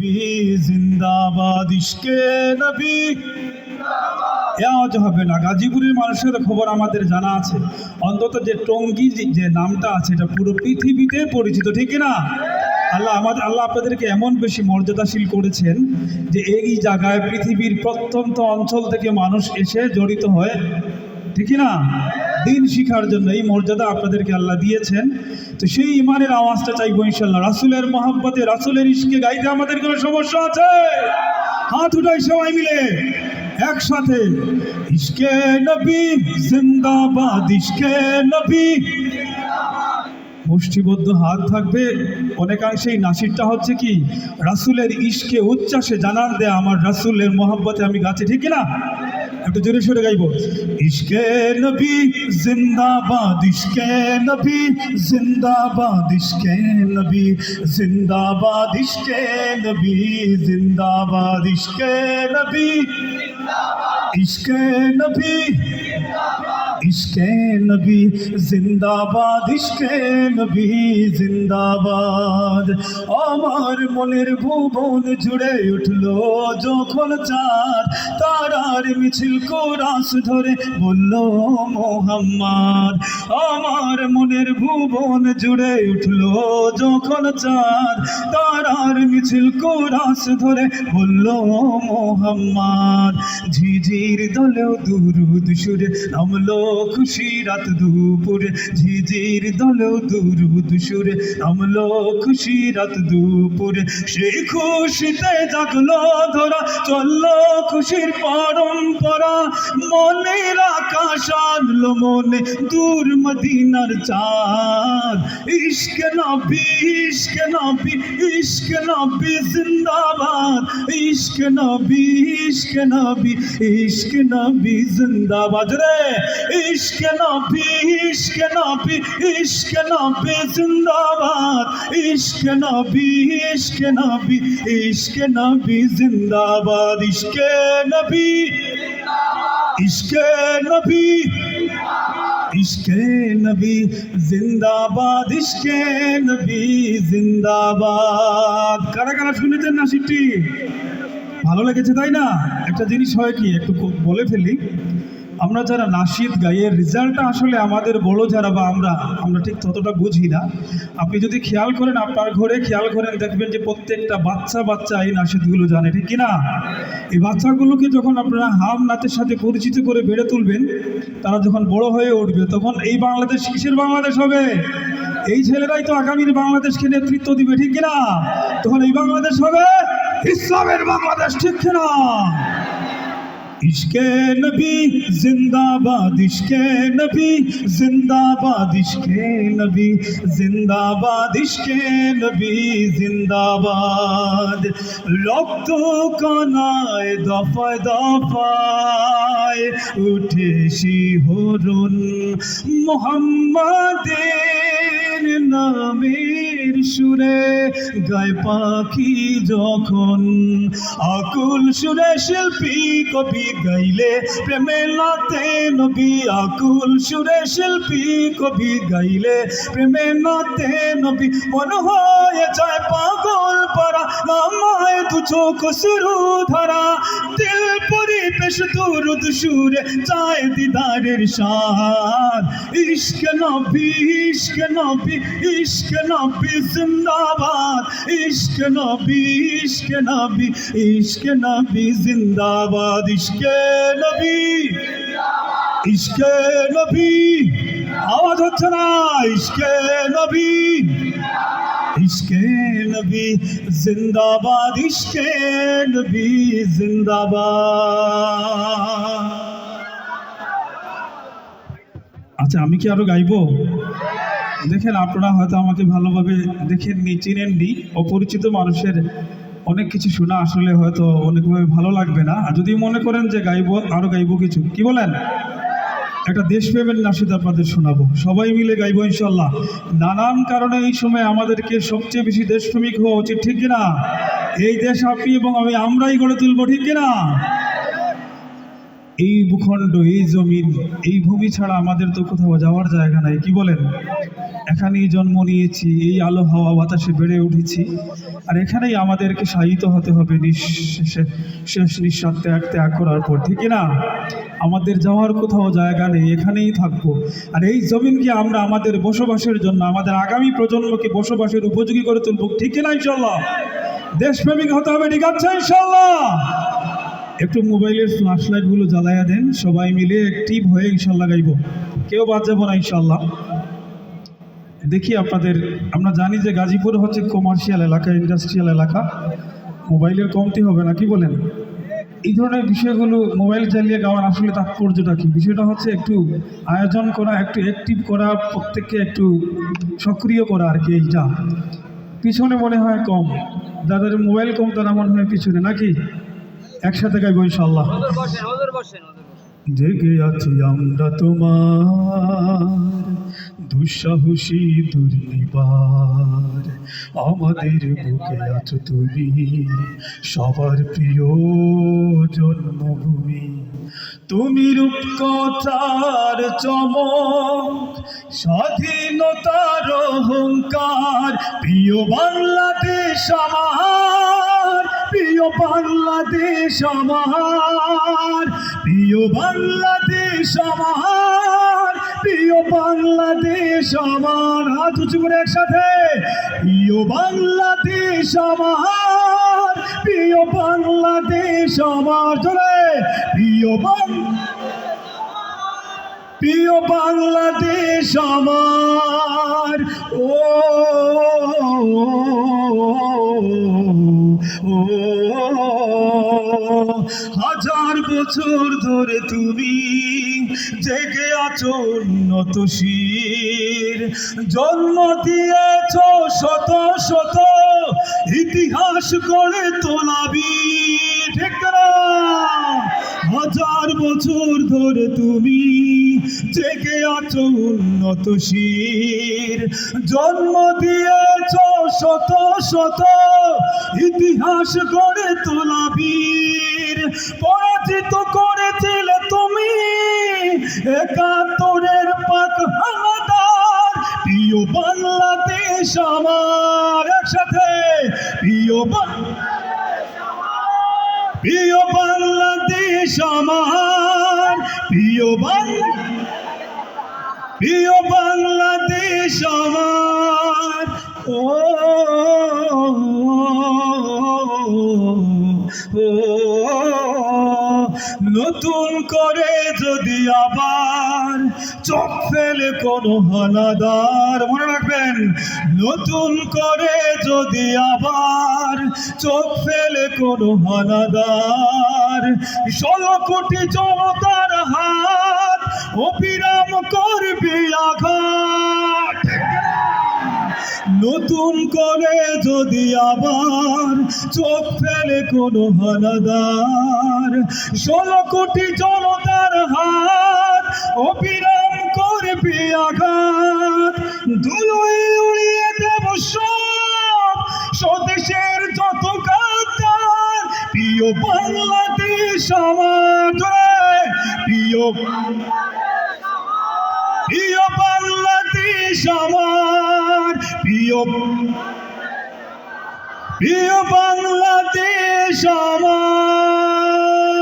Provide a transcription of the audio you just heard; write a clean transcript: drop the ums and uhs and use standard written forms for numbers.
নবী জিন্দাবাদ, ইশকে নবী আওয়াজ হবে না। গাজীপুরের মানুষের খবর আমাদের জানা আছে, অন্তত যে টঙ্গী যে নামটা আছে এটা পুরো পৃথিবীতে পরিচিত, ঠিক না? আল্লাহ আপনাদেরকে এমন বেশি মর্যাদাশীল করেছেন যে এই জায়গায় পৃথিবীর প্রত্যন্ত অঞ্চল থেকে মানুষ এসে জড়িত হয়, ঠিক না? দিন শিখার জন্য এই মর্যাদা আপনাদেরকে আল্লাহ দিয়েছেন। তো সেই ইমানের আওয়াজটা চাইবো ইনশাল্লাহ। রাসূলের মহব্বতে, রাসূলের ইশকে গাইতে আমাদের কোনো সমস্যা আছে? হাত উঠাই সবাই মিলে একসাথে, ইশকে নবী জিন্দাবাদ, ইশকে নবী। মুষ্টিবদ্ধ হাত থাকবে। অনেকাংশেই নাসিরটা হচ্ছে কি রাসূলের ইশকে উচ্ছ্বাসে জানান দেয়া, আমার রাসূলের মহব্বতে আমি গাছি, ঠিক না? একটু জোরে সোরে গাইব, ইশকে নবী জিন্দাবাদ, ইশকে নবী জিন্দাবাদ, ইশকে নবী জিন্দাবাদ, ইশকে নবী জিন্দাবাদ, ইশকে নবী, ইশকে নবী, ইশকে নবী জিন্দাবাদ, ইশকে নবী জিন্দাবাদ। আমার মনের ভুবন জুড়ে উঠলো যখন চাঁদ, তারার মিছিল কোরাস ধরে বলল মোহাম্মদ। আমার মনের ভুবন জুড়ে উঠলো যখন চাঁদ, তারার মিছিল কোরাস ধরে বলল মোহাম্মদ। ঝিঝির দলেও দুরুদ সুরে নামলো খুশি রাত দুপুরে, ঝিঝির দলেও দুরুদ সুরে নামলো খুশি রাত দুপুরে। সেই খুশিতে জাগলো ধরা, চললো খুশির পরম্পরা, মনের আকাশ আনলো মনে দূর মদিনার চাঁদ। ইশকে নবী, ইশকে নবী, ইশকে নবী জিন্দাবাদ, ইশকে নবী, ইশকে নবী, ইশকে নবী জিন্দাবাদ রে। ইশকে নবী, ইশকে নবী, ইশকে নবী জিন্দাবাদ, ইশকে নবী, ইশকে নবী, ইশকে নবী জিন্দাবাদ, ইশকে নবী, ইশকে নবী, ইশকে নবী জিন্দাবাদ, ইশকে নবী জিন্দাবাদ। কারা কারা শুনেছেন নাসিরটি? ভালো লেগেছে তাই না? একটা জিনিস হয় কি, একটু বলে ফেলি, আমরা যারা নাশিদ গাই এর রেজাল্টটা আসলে আমাদের বড় যারা বা আমরা ঠিক ততটা বুঝি না। আপনি যদি খেয়াল করেন, আপনার ঘরে খেয়াল করেন, দেখবেন যে প্রত্যেকটা বাচ্চা এই নাশিদগুলো জানে, ঠিক কিনা? এই বাচ্চাগুলোকে যখন আপনারা হাম নাচের সাথে পরিচিত করে বেড়ে তুলবেন, তারা যখন বড় হয়ে উঠবে তখন এই বাংলাদেশ কিসের বাংলাদেশ হবে? এই ছেলেরাই তো আগামীর বাংলাদেশকে নেতৃত্ব দিবে, ঠিক কিনা? তখন এই বাংলাদেশ হবে ইসলামের বাংলাদেশ, ঠিক কিনা? ইশকে নবী জিন্দাবাদ, ইশকে নবী জিন্দাবাদ, ইশকে নবী জিন্দাবাদ, ইশকে নবী জিন্দাবাদ। রক্ত কণায় দফায় দফায় উঠে শিহরণ, মুহাম্মাদের নামের সুরে গায় পাখি যখন, আকুল সুরে শিল্পী কবি গাইলে প্রেমে নাতে নবী, আকুল সুরে শিল্পী কবি গাইলে প্রেমে নাতে নবী। মন হয়ে যায় পাগল পারা, নামায় দু চোখ শুরু ধরা, দিল পরিবেশ দুরুদ সুরে চায় দিদারের স্বাদ। ইশকে নবী, ইশকে নবী, ইশকে নবী জিন্দাবাদ, ইশকে নবী, ইশকে নবী, ইশকে নবী জিন্দাবাদ, ইশকে নবী, ইশকে নবী। আওয়াজ হচ্ছে না? ইশকে নবী, ইশকে নবী জিন্দাবাদ, ইশকে নবী জিন্দাবাদ। আচ্ছা, আমি কি আরো গাইবো? দেখেন, আপনারা হয়তো আমাকে ভালোভাবে দেখেননি, চিনেননি। অপরিচিত মানুষের অনেক কিছু শোনা আসলে হয়তো অনেকভাবে ভালো লাগবে না। আর যদি মনে করেন যে গাইবো, আরো গাইবো কিছু, কি বলেন? একটা দেশপ্রেমের নাশিদ আপনাদের শোনাবো, সবাই মিলে গাইবো ইনশাল্লাহ। নানান কারণে এই সময় আমাদেরকে সবচেয়ে বেশি দেশপ্রেমিক হওয়া উচিত, ঠিক কিনা? এই দেশ আপনি এবং আমরাই গড়ে তুলবো, ঠিক কিনা? এই ভূখণ্ড, এই জমিন, এই ভূমি ছাড়া আমাদের তো কোথাও যাওয়ার জায়গা নাই, কি বলেন? এখানেই জন্ম নিয়েছি, এই আলো হাওয়া বাতাসে বেড়ে উঠেছি, আর এখানেই আমাদেরকে শায়িত হতে হবে শেষ নিঃশ্বাস ত্যাগ করার পর, ঠিক না? আমাদের যাওয়ার কোথাও জায়গা নেই, এখানেই থাকবো। আর এই জমিনকে আমরা আমাদের বসবাসের জন্য, আমাদের আগামী প্রজন্মকে বসবাসের উপযোগী করে তুলবো, ঠিক না? ইনশাল্লাহ দেশপ্রেমিক হতে হবে, ঠিক আছে? ইনশাল্লাহ একটু মোবাইলের ফ্ল্যাশ লাইটগুলো জ্বালাইয়া দেন, সবাই মিলে অ্যাক্টিভ হয়ে ইনশাল্লাহ গাইব, কেউ বাদ যাবো না ইনশাল্লাহ। দেখি আপনাদের, আমরা জানি যে গাজীপুর হচ্ছে কমার্শিয়াল এলাকা, ইন্ডাস্ট্রিয়াল এলাকা, মোবাইলের কমতি হবে না, কি বলেন? এই ধরনের বিষয়গুলো মোবাইল চালিয়ে গাওয়ার আসলে তাৎপর্যটা কি? বিষয়টা হচ্ছে একটু আয়োজন করা, একটু অ্যাক্টিভ করা, প্রত্যেককে একটু সক্রিয় করা আর কি। এইটা পিছনে মনে হয় কম, যাদের মোবাইল কম তারা মনে হয় পিছনে, নাকি? একসাথে গাইব ইনশাল্লাহ। জেগে আছি আমরা তোমার দুঃসাহসী দুর্নিবার, আমাদের বুকে আছো তুমি সবার প্রিয় জন্মভূমি। তুমি রূপকথার চমক, স্বাধীনতার অহংকার, প্রিয় বাংলাদেশ আমার, প্রিয় বাংলাদেশ আমার, প্রিয় বাংলাদেশ আমার, প্রিয় বাংলাদেশ আমার। হাত উঁচু করে একসাথে, প্রিয় বাংলাদেশ আমার, প্রিয় বাংলাদেশ আমার। জোরে, প্রিয় প্রিয় বাংলাদেশ আমার। ও হাজার বছর ধরে তুমি জেগে আছো উন্নত শির, জন্ম দিয়েছ শত শত ইতিহাস গড়ে তোলাবি, ঠিক না? হাজার বছর ধরে তুমি জেগে আছো উন্নত শির, জন্ম দিয়েছ শত শত ইতিহাস গড়ে তোলাবীর। পরাজিত করেছিলে তুমি একাত্তরের পাক হানাদার, প্রিয় বাংলাদেশ আমার। একসাথে, প্রিয় প্রিয় বাংলাদেশ আমার, প্রিয় প্রিয় বাংলাদেশ আমার। ও নতুন করে যদি আবার চোখ ফেলে কোনো হানাদার, মনে রাখবেন, নতুন করে যদি আবার চোখ ফেলে কোনো হানাদার, 16 কোটি জনতার হাত অবিরাম করবে আঘাত। নতুন করে যদি আবার চোখ ফেলে কোনো হানাদার, 16 কোটি জনতার হাত অবিরাম করবে আঘাত। ধুলোয় উড়িয়ে দেব সব স্বদেশের যত গাদ্দার, প্রিয় বাংলাদেশ আমার। প্রিয় প্রিয় বাংলাদেশ আমার, প্রিয় প্রিয় বাংলাদেশ আমার।